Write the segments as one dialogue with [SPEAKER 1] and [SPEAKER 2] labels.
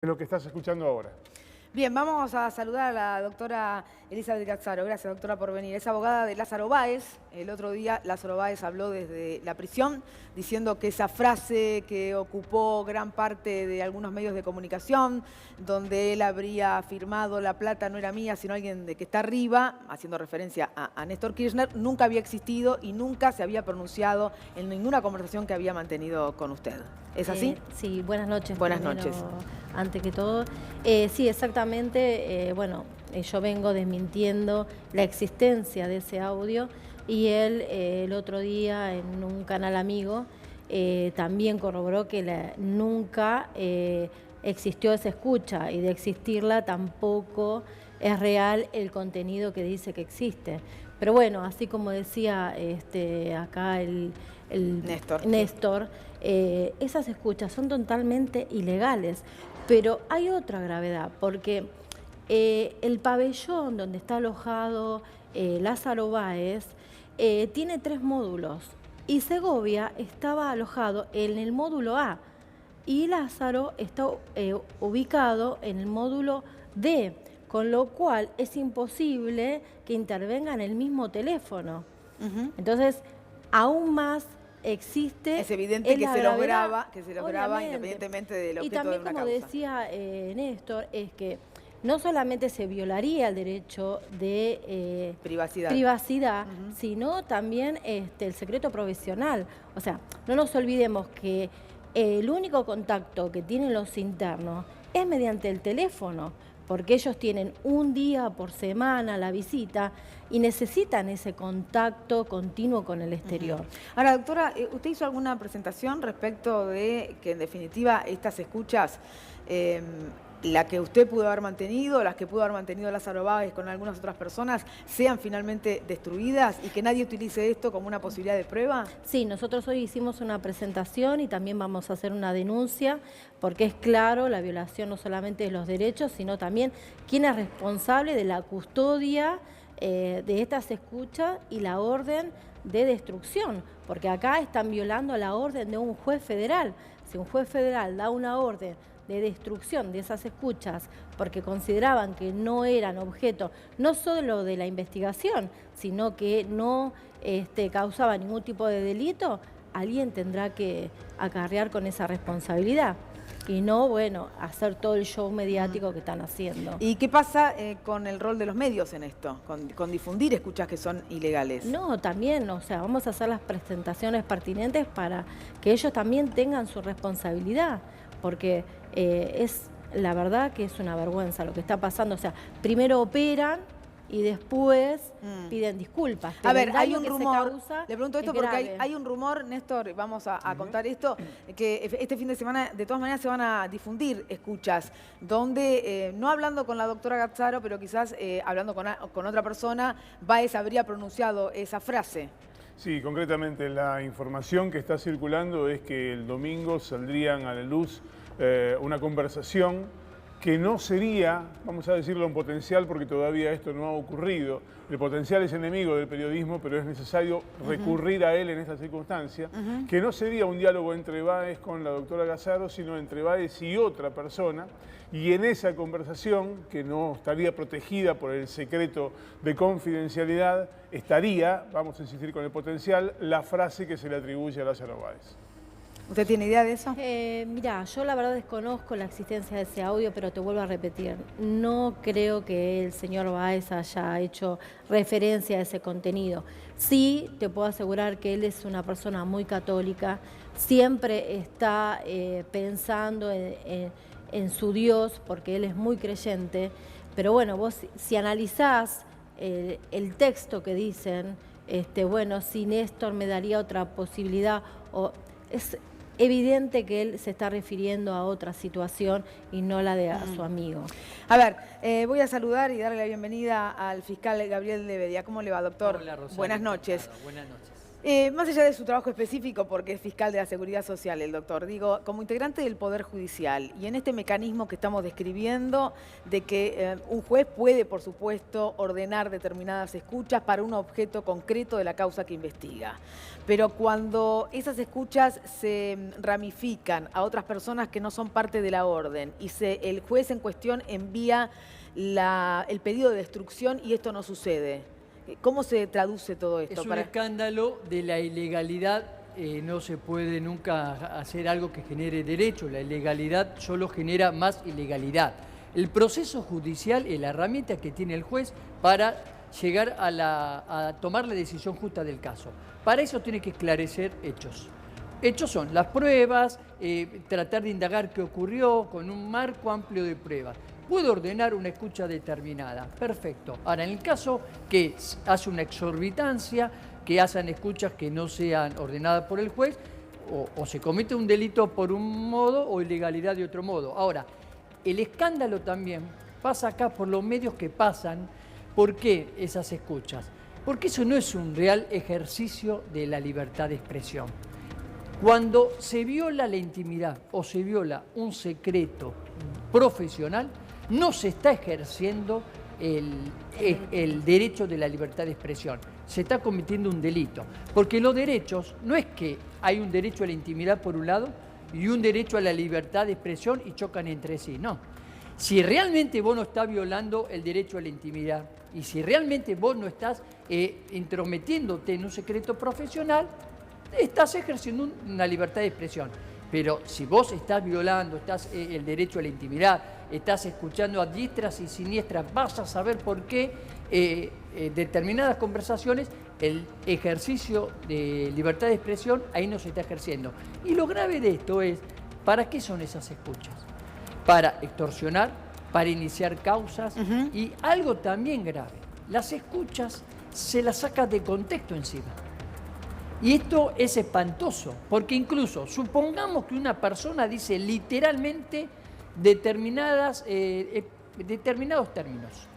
[SPEAKER 1] lo que estás escuchando ahora.
[SPEAKER 2] Bien, vamos a saludar a la doctora Elizabeth Gazzaro. Gracias, doctora, por venir. Es abogada de Lázaro Báez. El otro día Lázaro Báez habló desde la prisión diciendo que esa frase que ocupó gran parte de algunos medios de comunicación, donde él habría afirmado la plata no era mía, sino alguien de que está arriba, haciendo referencia a Néstor Kirchner, nunca había existido y nunca se había pronunciado en ninguna conversación que había mantenido con usted. ¿Es así?
[SPEAKER 3] Sí, buenas noches.
[SPEAKER 2] Buenas
[SPEAKER 3] primero,
[SPEAKER 2] noches.
[SPEAKER 3] Antes que todo. Sí, exactamente. Yo vengo desmintiendo la existencia de ese audio y él el otro día en un canal amigo también corroboró que nunca existió esa escucha y de existirla tampoco es real el contenido que dice que existe. Pero bueno, así como decía acá el Néstor, esas escuchas son totalmente ilegales. Pero hay otra gravedad, porque el pabellón donde está alojado Lázaro Báez tiene 3 módulos y Segovia estaba alojado en el módulo A y Lázaro está ubicado en el módulo D, con lo cual es imposible que intervenga en el mismo teléfono. Entonces, aún más existe.
[SPEAKER 2] Es evidente que se los graba independientemente del objeto de una causa.
[SPEAKER 3] Y también, como decía Néstor, es que no solamente se violaría el derecho de privacidad, sino también el secreto profesional. O sea, no nos olvidemos que el único contacto que tienen los internos es mediante el teléfono, porque ellos tienen un día por semana la visita y necesitan ese contacto continuo con el exterior.
[SPEAKER 2] Ahora, doctora, ¿usted hizo alguna presentación respecto de que, en definitiva, estas escuchas, la que usted pudo haber mantenido, las que pudo haber mantenido Lázaro Báez con algunas otras personas, sean finalmente destruidas y que nadie utilice esto como una posibilidad de prueba?
[SPEAKER 3] Sí, nosotros hoy hicimos una presentación y también vamos a hacer una denuncia, porque es claro la violación no solamente de los derechos, sino también quién es responsable de la custodia de estas escuchas y la orden de destrucción, porque acá están violando la orden de un juez federal. Si un juez federal da una orden de destrucción de esas escuchas porque consideraban que no eran objeto no solo de la investigación, sino que no causaban ningún tipo de delito, alguien tendrá que acarrear con esa responsabilidad. Y no, bueno, hacer todo el show mediático que están haciendo.
[SPEAKER 2] ¿Y qué pasa con el rol de los medios en esto? Con difundir escuchas que son ilegales.
[SPEAKER 3] No, también, o sea, vamos a hacer las presentaciones pertinentes para que ellos también tengan su responsabilidad, porque la verdad que es una vergüenza lo que está pasando. O sea, primero operan y después piden disculpas.
[SPEAKER 2] A ver, hay un rumor, le pregunto esto porque hay un rumor, Néstor, vamos a contar esto, que este fin de semana de todas maneras se van a difundir escuchas, donde, no hablando con la doctora Gazzaro, pero quizás hablando con otra persona, Báez habría pronunciado esa frase.
[SPEAKER 1] Sí, concretamente la información que está circulando es que el domingo saldrían a la luz una conversación que no sería, vamos a decirlo en potencial porque todavía esto no ha ocurrido. El potencial es enemigo del periodismo, pero es necesario recurrir a él en esta circunstancia, que no sería un diálogo entre Báez con la doctora Gazzaro, sino entre Báez y otra persona, y en esa conversación, que no estaría protegida por el secreto de confidencialidad, estaría, vamos a insistir con el potencial, la frase que se le atribuye a Lázaro Báez.
[SPEAKER 2] ¿Usted tiene idea de eso?
[SPEAKER 3] Mirá, yo la verdad desconozco la existencia de ese audio, pero te vuelvo a repetir, no creo que el señor Báez haya hecho referencia a ese contenido. Sí, te puedo asegurar que él es una persona muy católica, siempre está pensando en su Dios, porque él es muy creyente, pero bueno, vos si analizás el texto que dicen, bueno, si Néstor me daría otra posibilidad, es evidente que él se está refiriendo a otra situación y no la de a su amigo.
[SPEAKER 2] A ver, voy a saludar y darle la bienvenida al fiscal Gabriel de Bedia. ¿Cómo le va, doctor?
[SPEAKER 4] Hola, Rosario.
[SPEAKER 2] Buenas noches.
[SPEAKER 4] Buenas noches.
[SPEAKER 2] Más allá de su trabajo específico, porque es fiscal de la Seguridad Social, el doctor, digo, como integrante del Poder Judicial y en este mecanismo que estamos describiendo de que un juez puede, por supuesto, ordenar determinadas escuchas para un objeto concreto de la causa que investiga. Pero cuando esas escuchas se ramifican a otras personas que no son parte de la orden y el juez en cuestión envía el pedido de destrucción y esto no sucede, ¿cómo se traduce todo esto?
[SPEAKER 4] Es un escándalo de la ilegalidad. No se puede nunca hacer algo que genere derecho. La ilegalidad solo genera más ilegalidad. El proceso judicial es la herramienta que tiene el juez para llegar a tomar la decisión justa del caso. Para eso tiene que esclarecer hechos. Hechos son las pruebas, tratar de indagar qué ocurrió con un marco amplio de pruebas. Puede ordenar una escucha determinada, perfecto. Ahora, en el caso que hace una exorbitancia, que hacen escuchas que no sean ordenadas por el juez, o se comete un delito por un modo o ilegalidad de otro modo. Ahora, el escándalo también pasa acá por los medios que pasan. ¿Por qué esas escuchas? Porque eso no es un real ejercicio de la libertad de expresión. Cuando se viola la intimidad o se viola un secreto profesional, no se está ejerciendo el derecho de la libertad de expresión. Se está cometiendo un delito. Porque los derechos, no es que hay un derecho a la intimidad por un lado y un derecho a la libertad de expresión y chocan entre sí, no. Si realmente vos no estás violando el derecho a la intimidad y si realmente vos no estás intrometiéndote en un secreto profesional, estás ejerciendo una libertad de expresión. Pero si vos estás violando el derecho a la intimidad, estás escuchando a diestras y siniestras, vas a saber por qué determinadas conversaciones, el ejercicio de libertad de expresión ahí no se está ejerciendo. Y lo grave de esto es, ¿para qué son esas escuchas? Para extorsionar, para iniciar causas y algo también grave, las escuchas se las saca de contexto encima. Y esto es espantoso, porque incluso supongamos que una persona dice literalmente determinados términos.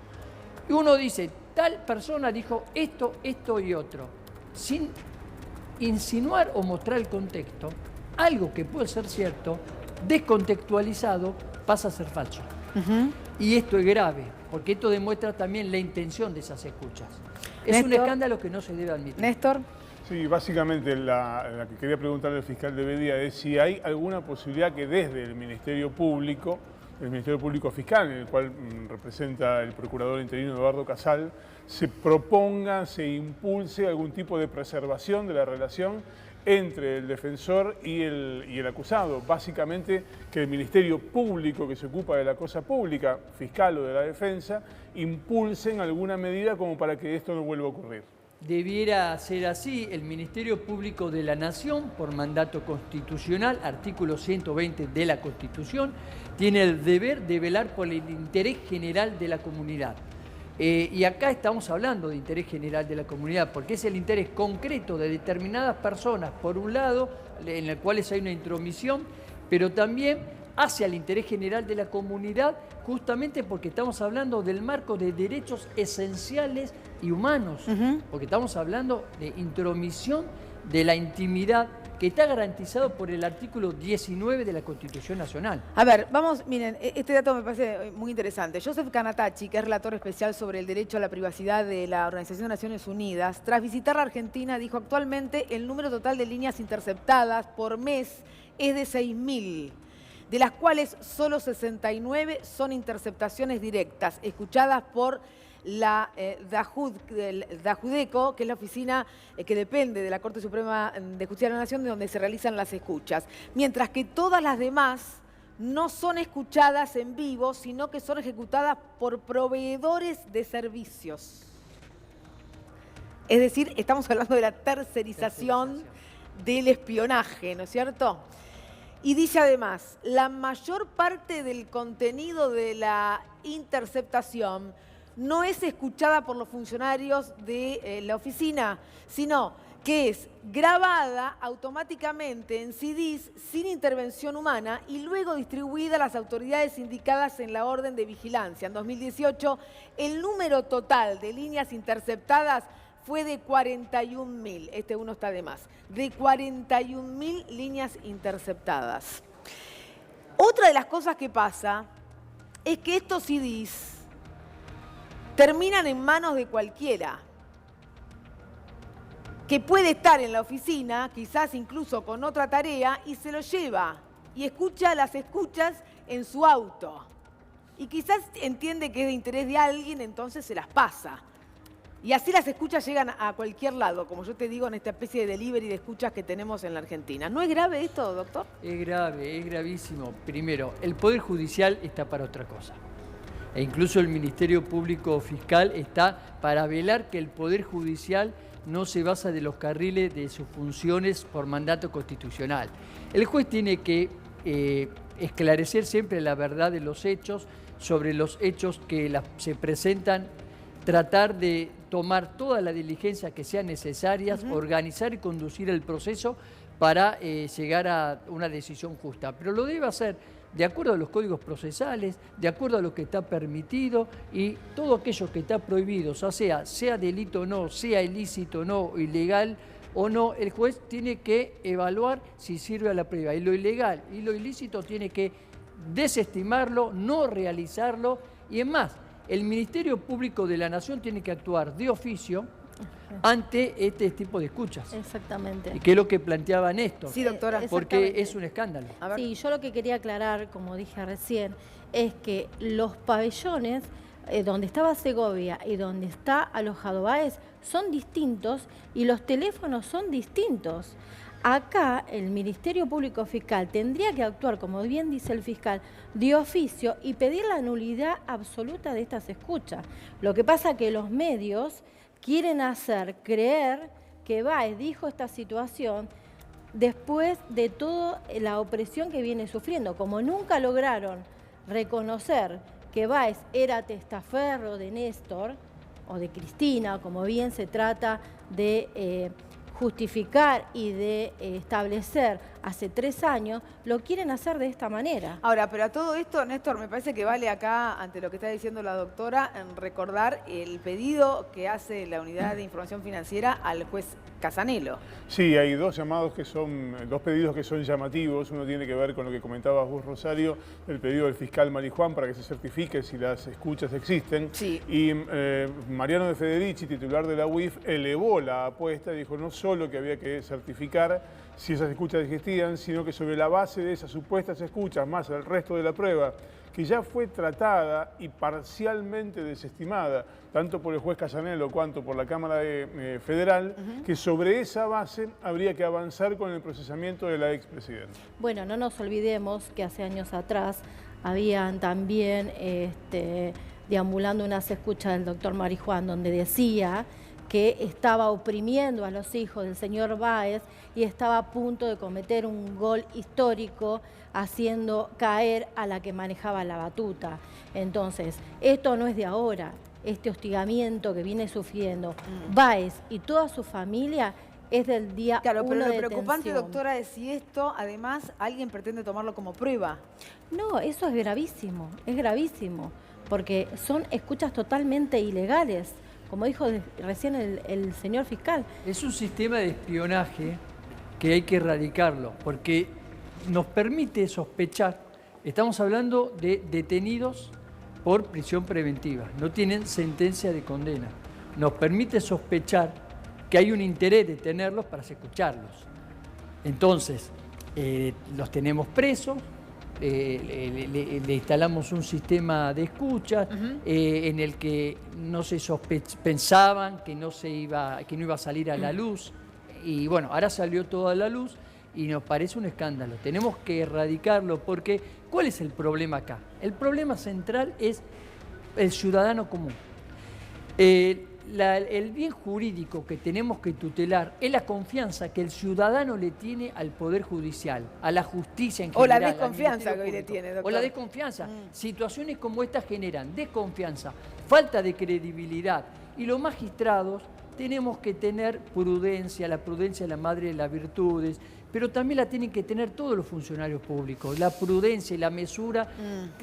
[SPEAKER 4] Y uno dice, tal persona dijo esto, esto y otro, sin insinuar o mostrar el contexto, algo que puede ser cierto, descontextualizado, pasa a ser falso. Y esto es grave, porque esto demuestra también la intención de esas escuchas. Es
[SPEAKER 2] Néstor,
[SPEAKER 4] un escándalo que no se debe admitir.
[SPEAKER 2] Néstor.
[SPEAKER 1] Sí, básicamente la que quería preguntarle al fiscal de Bedia es si hay alguna posibilidad que desde el Ministerio Público Fiscal, en el cual representa el procurador interino Eduardo Casal, se proponga, se impulse algún tipo de preservación de la relación entre el defensor y el acusado. Básicamente que el Ministerio Público que se ocupa de la cosa pública, fiscal o de la defensa, impulsen alguna medida como para que esto no vuelva a ocurrir.
[SPEAKER 4] Debiera ser así. El Ministerio Público de la Nación, por mandato constitucional, artículo 120 de la Constitución, tiene el deber de velar por el interés general de la comunidad. Y acá estamos hablando de interés general de la comunidad, porque es el interés concreto de determinadas personas, por un lado, en el cual hay una intromisión, pero también hacia el interés general de la comunidad, justamente porque estamos hablando del marco de derechos esenciales y humanos, porque estamos hablando de intromisión de la intimidad que está garantizado por el artículo 19 de la Constitución Nacional.
[SPEAKER 2] A ver, vamos, miren, este dato me parece muy interesante. Joseph Canatachi, que es relator especial sobre el derecho a la privacidad de la Organización de Naciones Unidas, tras visitar la Argentina, dijo actualmente el número total de líneas interceptadas por mes es de 6.000. De las cuales solo 69 son interceptaciones directas, escuchadas por la DAJUDECO, que es la oficina que depende de la Corte Suprema de Justicia de la Nación, de donde se realizan las escuchas. Mientras que todas las demás no son escuchadas en vivo, sino que son ejecutadas por proveedores de servicios. Es decir, estamos hablando de la tercerización del espionaje, ¿no es cierto? Y dice además, la mayor parte del contenido de la interceptación no es escuchada por los funcionarios de la oficina, sino que es grabada automáticamente en CDs sin intervención humana y luego distribuida a las autoridades indicadas en la orden de vigilancia. En 2018, el número total de líneas interceptadas fue de 41.000. Este uno está de más. De 41.000 líneas interceptadas. Otra de las cosas que pasa es que estos CDs terminan en manos de cualquiera, que puede estar en la oficina, quizás incluso con otra tarea, y se lo lleva y escucha las escuchas en su auto. Y quizás entiende que es de interés de alguien, entonces se las pasa. Y así las escuchas llegan a cualquier lado, como yo te digo, en esta especie de delivery de escuchas que tenemos en la Argentina. ¿No es grave esto, doctor?
[SPEAKER 4] Es grave, es gravísimo. Primero, el Poder Judicial está para otra cosa. E incluso el Ministerio Público Fiscal está para velar que el Poder Judicial no se basa de los carriles de sus funciones por mandato constitucional. El juez tiene que esclarecer siempre la verdad de los hechos, sobre los hechos que se presentan, tratar de tomar toda la diligencia que sea necesaria, organizar y conducir el proceso para llegar a una decisión justa. Pero lo debe hacer de acuerdo a los códigos procesales, de acuerdo a lo que está permitido, y todo aquello que está prohibido, o sea delito o no, sea ilícito o no, ilegal o no, el juez tiene que evaluar si sirve a la prueba. Y lo ilegal y lo ilícito tiene que desestimarlo, no realizarlo, y es más, el Ministerio Público de la Nación tiene que actuar de oficio ante este tipo de escuchas.
[SPEAKER 3] Exactamente.
[SPEAKER 4] Y que es lo que planteaba Néstor.
[SPEAKER 2] Sí, doctora.
[SPEAKER 4] Porque es un escándalo.
[SPEAKER 3] Sí, yo lo que quería aclarar, como dije recién, es que los pabellones donde estaba Segovia y donde está alojado Báez son distintos y los teléfonos son distintos. Acá el Ministerio Público Fiscal tendría que actuar, como bien dice el fiscal, de oficio y pedir la nulidad absoluta de estas escuchas. Lo que pasa es que los medios quieren hacer creer que Báez dijo esta situación después de toda la opresión que viene sufriendo. Como nunca lograron reconocer que Báez era testaferro de Néstor o de Cristina, como bien se trata de justificar y de establecer hace 3 años, lo quieren hacer de esta manera.
[SPEAKER 2] Ahora, pero a todo esto, Néstor, me parece que vale acá, ante lo que está diciendo la doctora, en recordar el pedido que hace la Unidad de Información Financiera al juez Casanelo.
[SPEAKER 1] Sí, hay dos pedidos que son llamativos. Uno tiene que ver con lo que comentabas vos, Rosario, el pedido del fiscal Marijuán para que se certifique si las escuchas existen.
[SPEAKER 2] Sí.
[SPEAKER 1] Y Mariano de Federici, titular de la UIF, elevó la apuesta y dijo no solo que había que certificar si esas escuchas existían, sino que sobre la base de esas supuestas escuchas, más el resto de la prueba, que ya fue tratada y parcialmente desestimada, tanto por el juez Casanelo cuanto por la Cámara Federal, que sobre esa base habría que avanzar con el procesamiento de la expresidenta.
[SPEAKER 3] Bueno, no nos olvidemos que hace años atrás habían también deambulando unas escuchas del doctor Marijuán, donde decía que estaba oprimiendo a los hijos del señor Báez y estaba a punto de cometer un gol histórico haciendo caer a la que manejaba la batuta. Entonces, esto no es de ahora, este hostigamiento que viene sufriendo Báez y toda su familia es del día 1 de detención.
[SPEAKER 2] Claro, pero lo preocupante, doctora, es si esto, además, alguien pretende tomarlo como prueba.
[SPEAKER 3] No, eso es gravísimo, porque son escuchas totalmente ilegales, como dijo recién el señor fiscal.
[SPEAKER 4] Es un sistema de espionaje que hay que erradicarlo, porque nos permite sospechar, estamos hablando de detenidos por prisión preventiva, no tienen sentencia de condena, nos permite sospechar que hay un interés de tenerlos para escucharlos. Entonces, los tenemos presos, le instalamos un sistema de escucha en el que no se pensaban que no iba a salir a la luz, y bueno, ahora salió toda a la luz y nos parece un escándalo. Tenemos que erradicarlo porque ¿cuál es el problema acá? El problema central es el ciudadano común. El bien jurídico que tenemos que tutelar es la confianza que el ciudadano le tiene al Poder Judicial, a la justicia en general.
[SPEAKER 2] O la desconfianza que hoy le tiene, doctor.
[SPEAKER 4] O la desconfianza. Situaciones como estas generan desconfianza, falta de credibilidad. Y los magistrados tenemos que tener prudencia, la prudencia es la madre de las virtudes, pero también la tienen que tener todos los funcionarios públicos, la prudencia y la mesura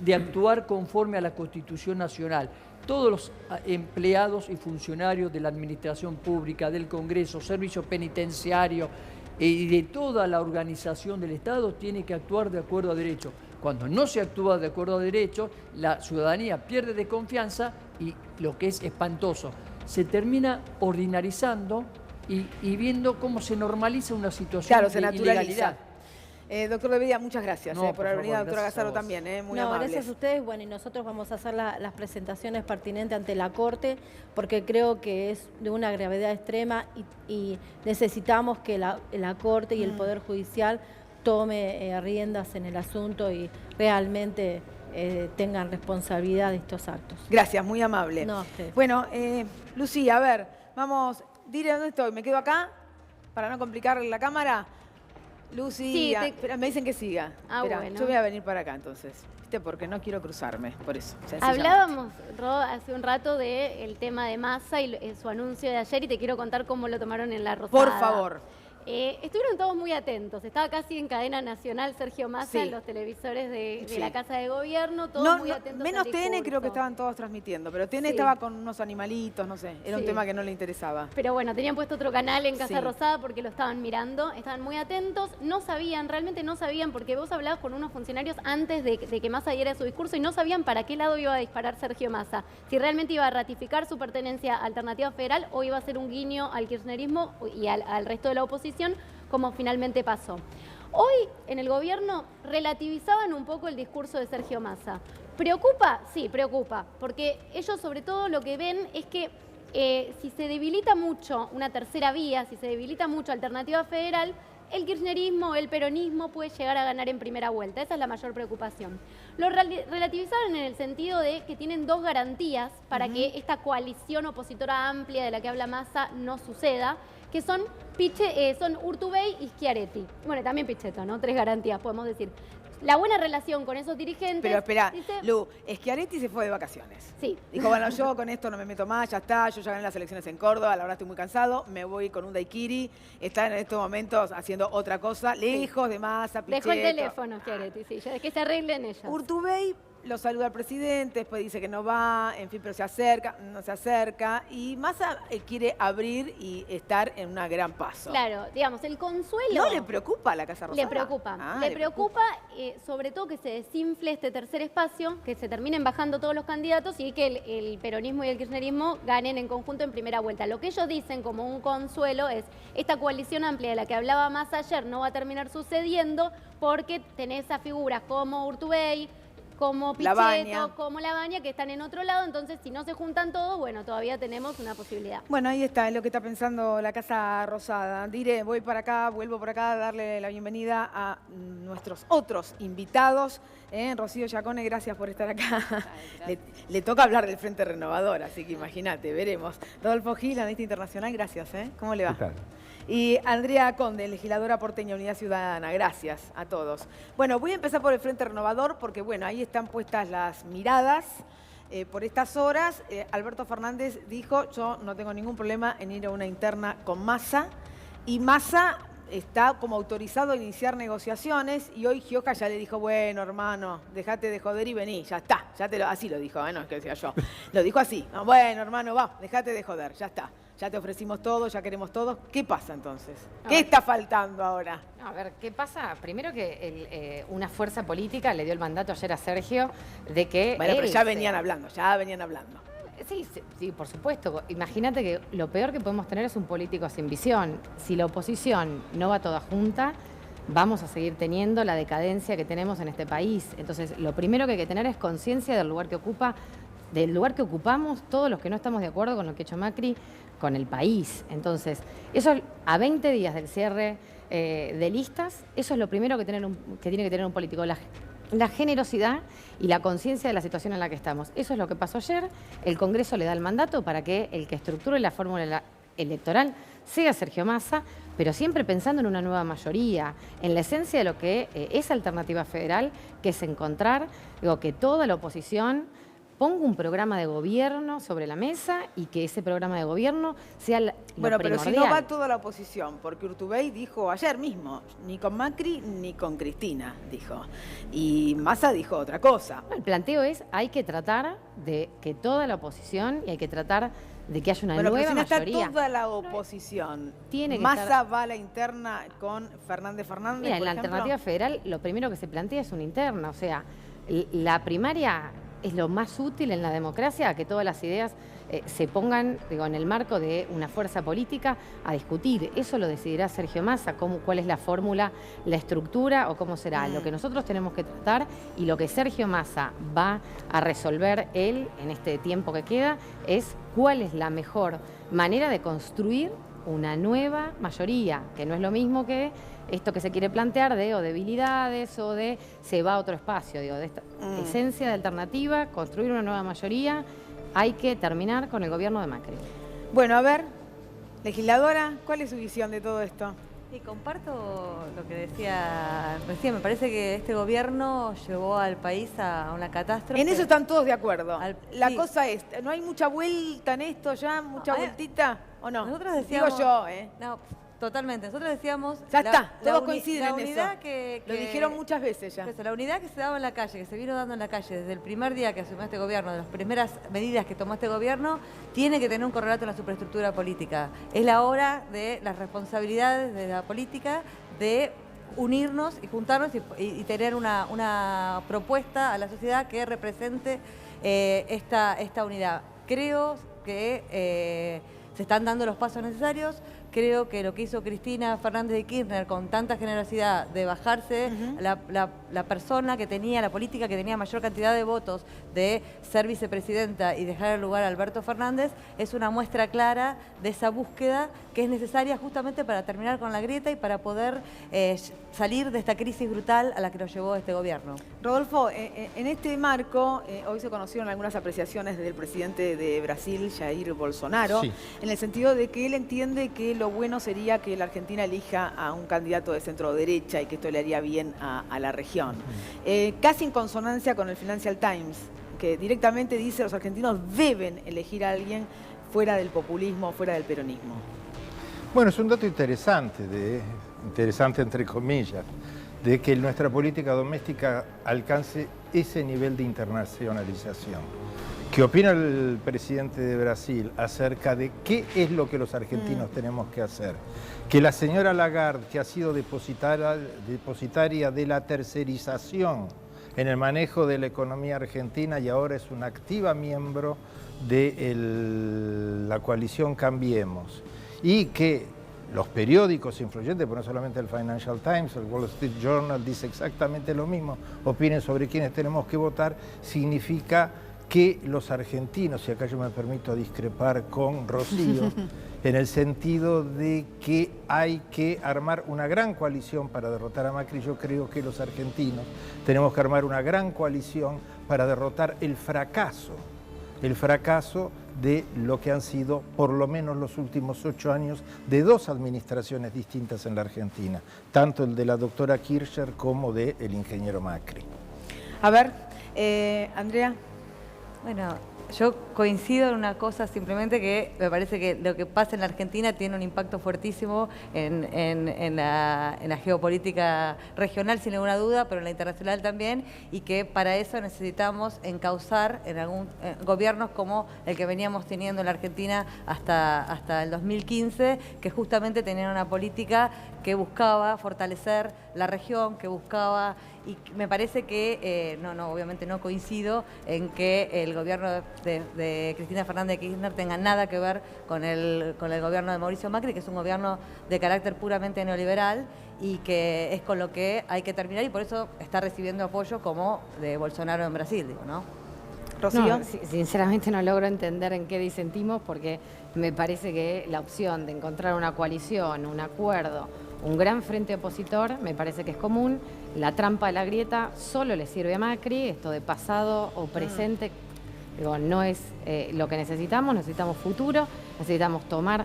[SPEAKER 4] de actuar conforme a la Constitución Nacional. todos los empleados y funcionarios de la administración pública, del Congreso, servicio penitenciario y de toda la organización del Estado tiene que actuar de acuerdo a derecho. Cuando no se actúa de acuerdo a derecho, la ciudadanía pierde de confianza y lo que es espantoso, se termina ordinarizando y viendo cómo se normaliza una situación
[SPEAKER 2] se
[SPEAKER 4] de
[SPEAKER 2] naturaliza.
[SPEAKER 4] ilegalidad.
[SPEAKER 2] Doctor Bedia, muchas gracias
[SPEAKER 4] No,
[SPEAKER 2] por haber venido,
[SPEAKER 4] favor,
[SPEAKER 2] doctora
[SPEAKER 4] gracias a
[SPEAKER 2] Gazzaro
[SPEAKER 4] vos.
[SPEAKER 2] también, muy
[SPEAKER 3] No,
[SPEAKER 2] amables.
[SPEAKER 3] gracias a ustedes. Bueno, y nosotros vamos a hacer las presentaciones pertinentes ante la Corte, porque creo que es de una gravedad extrema y necesitamos que la Corte y el Poder Judicial tome riendas en el asunto y realmente tengan responsabilidad de estos actos.
[SPEAKER 2] Gracias, muy amable.
[SPEAKER 3] No, a usted.
[SPEAKER 2] Bueno, Lucía, a ver, vamos, dile dónde estoy, ¿me quedo acá? Para no complicar la cámara. Lucía, espera, me dicen que siga.
[SPEAKER 5] Ah,
[SPEAKER 2] Espera,
[SPEAKER 5] bueno.
[SPEAKER 2] yo voy a venir para acá entonces, ¿viste? Porque no quiero cruzarme, por eso. sencillamente.
[SPEAKER 5] Hablábamos, Ro, hace un rato del tema de Massa y su anuncio de ayer y te quiero contar cómo lo tomaron en La Rosada.
[SPEAKER 2] Por favor.
[SPEAKER 5] Estuvieron todos muy atentos. Estaba casi en cadena nacional Sergio Massa
[SPEAKER 2] Sí.
[SPEAKER 5] en los televisores de
[SPEAKER 2] Sí.
[SPEAKER 5] la Casa de Gobierno, todos
[SPEAKER 2] No,
[SPEAKER 5] muy
[SPEAKER 2] no,
[SPEAKER 5] atentos
[SPEAKER 2] menos
[SPEAKER 5] al
[SPEAKER 2] TN creo
[SPEAKER 5] discurso.
[SPEAKER 2] que estaban todos transmitiendo, pero TN
[SPEAKER 5] Sí.
[SPEAKER 2] estaba con unos animalitos, no sé, era un
[SPEAKER 5] Sí.
[SPEAKER 2] tema que no le interesaba.
[SPEAKER 5] Pero bueno, tenían puesto otro canal en Casa
[SPEAKER 2] Sí.
[SPEAKER 5] Rosada porque lo estaban mirando, estaban muy atentos, no sabían, realmente no sabían, porque vos hablabas con unos funcionarios antes de que Massa diera su discurso y no sabían para qué lado iba a disparar Sergio Massa, si realmente iba a ratificar su pertenencia a Alternativa Federal o iba a ser un guiño al kirchnerismo y al resto de la oposición, como finalmente pasó. Hoy en el gobierno relativizaban un poco el discurso de Sergio Massa. ¿Preocupa? Sí, preocupa, porque ellos sobre todo lo que ven es que si se debilita mucho una tercera vía, si se debilita mucho Alternativa Federal, el kirchnerismo, el peronismo puede llegar a ganar en primera vuelta. Esa es la mayor preocupación. Lo relativizaron en el sentido de que tienen dos garantías para que esta coalición opositora amplia de la que habla Massa no suceda, que son Urtubey y Schiaretti. Bueno, también Pichetto, ¿no? 3 garantías, podemos decir. La buena relación con esos dirigentes...
[SPEAKER 2] Pero espera,
[SPEAKER 5] dice,
[SPEAKER 2] Lu, Schiaretti se fue de vacaciones.
[SPEAKER 5] Sí.
[SPEAKER 2] Dijo, bueno, yo con esto no me meto más, ya está, yo ya gané las elecciones en Córdoba, la verdad estoy muy cansado, me voy con un daiquiri, está en estos momentos haciendo otra cosa, lejos de Massa, Pichetto.
[SPEAKER 5] Dejó el teléfono, Schiaretti, sí, ya que se arreglen ellas.
[SPEAKER 2] Urtubey lo saluda al presidente, después dice que no va, en fin, pero se acerca, no se acerca, y Massa quiere abrir y estar en una gran paso.
[SPEAKER 5] Claro, digamos, el consuelo...
[SPEAKER 2] ¿No le preocupa a la Casa Rosada?
[SPEAKER 5] Le preocupa.
[SPEAKER 2] Ah,
[SPEAKER 5] le preocupa sobre todo que se desinfle este tercer espacio, que se terminen bajando todos los candidatos y que el peronismo y el kirchnerismo ganen en conjunto en primera vuelta. Lo que ellos dicen como un consuelo es esta coalición amplia de la que hablaba más ayer no va a terminar sucediendo porque tenés a figuras como Urtubey, como Pichetto, como Labaña, que están en otro lado, entonces si no se juntan todos, bueno, todavía tenemos una posibilidad.
[SPEAKER 2] Bueno, ahí está, es lo que está pensando la Casa Rosada. Diré, voy para acá, vuelvo por acá a darle la bienvenida a nuestros otros invitados. Rocío Giacone, gracias por estar acá. Le toca hablar del Frente Renovador, así que imagínate, veremos. Rodolfo Gil, analista internacional, gracias. ¿Cómo le va?
[SPEAKER 6] ¿Qué tal?
[SPEAKER 2] Y Andrea Conde, legisladora porteña Unidad Ciudadana. Gracias a todos. Bueno, voy a empezar por el Frente Renovador porque, bueno, ahí están puestas las miradas. Por estas horas, Alberto Fernández dijo, yo no tengo ningún problema en ir a una interna con Massa. Y Massa está como autorizado a iniciar negociaciones y hoy Gioja ya le dijo, bueno, hermano, dejate de joder y vení, ya está. Así lo dijo, no es que decía yo. Lo dijo así, no, bueno, hermano, va, dejate de joder, ya está. Ya te ofrecimos todo, ya queremos todo. ¿Qué pasa entonces? ¿Qué está faltando ahora?
[SPEAKER 7] No, a ver, ¿qué pasa? Primero que una fuerza política le dio el mandato ayer a Sergio de que...
[SPEAKER 2] Bueno, pero ya
[SPEAKER 7] él
[SPEAKER 2] venían hablando.
[SPEAKER 7] Sí, por supuesto. Imagínate que lo peor que podemos tener es un político sin visión. Si la oposición no va toda junta, vamos a seguir teniendo la decadencia que tenemos en este país. Entonces, lo primero que hay que tener es conciencia del lugar que ocupamos todos los que no estamos de acuerdo con lo que ha hecho Macri con el país. Entonces, eso a 20 días del cierre de listas, eso es lo primero que tiene que tener un político, la generosidad y la conciencia de la situación en la que estamos. Eso es lo que pasó ayer. El Congreso le da el mandato para que el que estructure la fórmula electoral sea Sergio Massa, pero siempre pensando en una nueva mayoría, en la esencia de lo que es Alternativa Federal, que es encontrar que toda la oposición ponga un programa de gobierno sobre la mesa y que ese programa de gobierno sea lo
[SPEAKER 2] Bueno, pero si
[SPEAKER 7] primordial.
[SPEAKER 2] no va toda la oposición, porque Urtubey dijo ayer mismo, ni con Macri ni con Cristina, dijo. Y Massa dijo otra cosa.
[SPEAKER 7] El planteo es, hay que tratar de que toda la oposición y hay que tratar de que haya una
[SPEAKER 2] Bueno, pero
[SPEAKER 7] nueva
[SPEAKER 2] si no está
[SPEAKER 7] mayoría.
[SPEAKER 2] toda la oposición,
[SPEAKER 7] Tiene que
[SPEAKER 2] Massa
[SPEAKER 7] estar-
[SPEAKER 2] va a la interna con Fernández,
[SPEAKER 7] Mira,
[SPEAKER 2] por
[SPEAKER 7] en la
[SPEAKER 2] ejemplo.
[SPEAKER 7] alternativa federal lo primero que se plantea es una interna, o sea, la primaria es lo más útil en la democracia, que todas las ideas se pongan, digo, en el marco de una fuerza política a discutir. Eso lo decidirá Sergio Massa, cuál es la fórmula, la estructura o cómo será. Lo que nosotros tenemos que tratar y lo que Sergio Massa va a resolver él en este tiempo que queda es cuál es la mejor manera de construir una nueva mayoría, que no es lo mismo que esto que se quiere plantear de o debilidades o de se va a otro espacio, digo, de esta esencia de alternativa, construir una nueva mayoría, hay que terminar con el gobierno de Macri.
[SPEAKER 2] Bueno, a ver, legisladora, ¿cuál es su visión de todo esto?
[SPEAKER 6] Y comparto lo que decía recién. Me parece que este gobierno llevó al país a una catástrofe.
[SPEAKER 2] En eso están todos de acuerdo. La
[SPEAKER 6] sí.
[SPEAKER 2] cosa es, ¿no hay mucha vuelta en esto ya? ¿Mucha vueltita? ¿O no?
[SPEAKER 6] Nosotros decíamos...
[SPEAKER 2] Digo yo, ¿eh?
[SPEAKER 6] No, totalmente. Nosotros decíamos...
[SPEAKER 2] Ya está, todos coinciden
[SPEAKER 6] la
[SPEAKER 2] en
[SPEAKER 6] unidad
[SPEAKER 2] eso.
[SPEAKER 6] que-
[SPEAKER 2] Lo dijeron muchas veces ya.
[SPEAKER 6] La unidad que se daba en la calle, que se vino dando en la calle desde el primer día que asumió este gobierno, de las primeras medidas que tomó este gobierno, tiene que tener un correlato en la superestructura política. Es la hora de las responsabilidades de la política, de unirnos y juntarnos y tener una propuesta a la sociedad que represente esta unidad. Creo que se están dando los pasos necesarios. Creo que lo que hizo Cristina Fernández de Kirchner con tanta generosidad de bajarse la persona que tenía, la política que tenía mayor cantidad de votos de ser vicepresidenta y dejar el lugar a Alberto Fernández, es una muestra clara de esa búsqueda que es necesaria justamente para terminar con la grieta y para poder salir de esta crisis brutal a la que nos llevó este gobierno.
[SPEAKER 2] Rodolfo, en este marco, hoy se conocieron algunas apreciaciones del presidente de Brasil, Jair Bolsonaro,
[SPEAKER 8] Sí.
[SPEAKER 2] en el sentido de que él entiende que lo bueno sería que la Argentina elija a un candidato de centro derecha y que esto le haría bien a la región. Casi en consonancia con el Financial Times, que directamente dice los argentinos deben elegir a alguien fuera del populismo, fuera del peronismo.
[SPEAKER 8] Bueno, es un dato interesante, interesante entre comillas, de que nuestra política doméstica alcance ese nivel de internacionalización. ¿Qué opina el presidente de Brasil acerca de qué es lo que los argentinos tenemos que hacer? Que la señora Lagarde, que ha sido depositaria de la tercerización en el manejo de la economía argentina y ahora es una activa miembro de la coalición Cambiemos, y que los periódicos influyentes, pero no solamente el Financial Times, el Wall Street Journal dice exactamente lo mismo, opinen sobre quiénes tenemos que votar, significa que los argentinos, y acá yo me permito discrepar con Rocío, en el sentido de que hay que armar una gran coalición para derrotar a Macri. Yo creo que los argentinos tenemos que armar una gran coalición para derrotar el fracaso de lo que han sido por lo menos los últimos 8 años de 2 administraciones distintas en la Argentina, tanto el de la doctora Kirchner como del ingeniero Macri.
[SPEAKER 2] A ver, Andrea.
[SPEAKER 6] Bueno, yo coincido en una cosa, simplemente que me parece que lo que pasa en la Argentina tiene un impacto fuertísimo en la geopolítica regional, sin ninguna duda, pero en la internacional también, y que para eso necesitamos encauzar en gobiernos como el que veníamos teniendo en la Argentina hasta el 2015, que justamente tenían una política que buscaba fortalecer la región, que buscaba... Y me parece que, obviamente no coincido en que el gobierno de Cristina Fernández de Kirchner tenga nada que ver con el gobierno de Mauricio Macri, que es un gobierno de carácter puramente neoliberal y que es con lo que hay que terminar, y por eso está recibiendo apoyo como de Bolsonaro en Brasil, digo, ¿no?
[SPEAKER 2] Rocío.
[SPEAKER 7] No, sinceramente no logro entender en qué disentimos, porque me parece que la opción de encontrar una coalición, un acuerdo, un gran frente opositor, me parece que es común. La trampa de la grieta solo le sirve a Macri, esto de pasado o presente, digo, no es lo que necesitamos futuro, necesitamos tomar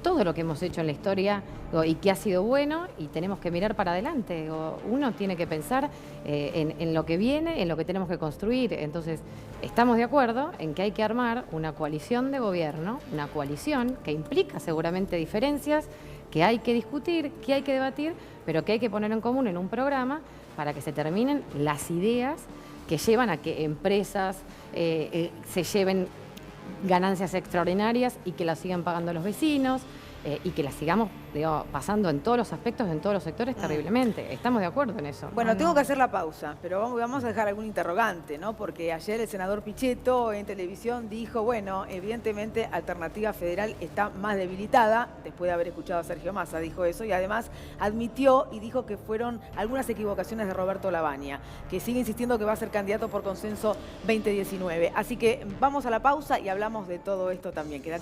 [SPEAKER 7] todo lo que hemos hecho en la historia y que ha sido bueno, y tenemos que mirar para adelante. Uno tiene que pensar en lo que viene, en lo que tenemos que construir. Entonces, estamos de acuerdo en que hay que armar una coalición de gobierno, una coalición que implica seguramente diferencias, que hay que discutir, que hay que debatir, pero que hay que poner en común en un programa para que se terminen las ideas que llevan a que empresas se lleven ganancias extraordinarias y que las sigan pagando los vecinos y que las sigamos pasando en todos los aspectos, en todos los sectores terriblemente. Estamos de acuerdo en eso.
[SPEAKER 2] Bueno, tengo que hacer la pausa, pero vamos a dejar algún interrogante, ¿no? Porque ayer el senador Pichetto en televisión dijo, bueno, evidentemente Alternativa Federal está más debilitada, después de haber escuchado a Sergio Massa, dijo eso, y además admitió y dijo que fueron algunas equivocaciones de Roberto Lavagna, que sigue insistiendo que va a ser candidato por consenso 2019. Así que vamos a la pausa y hablamos de todo esto también. Quédate.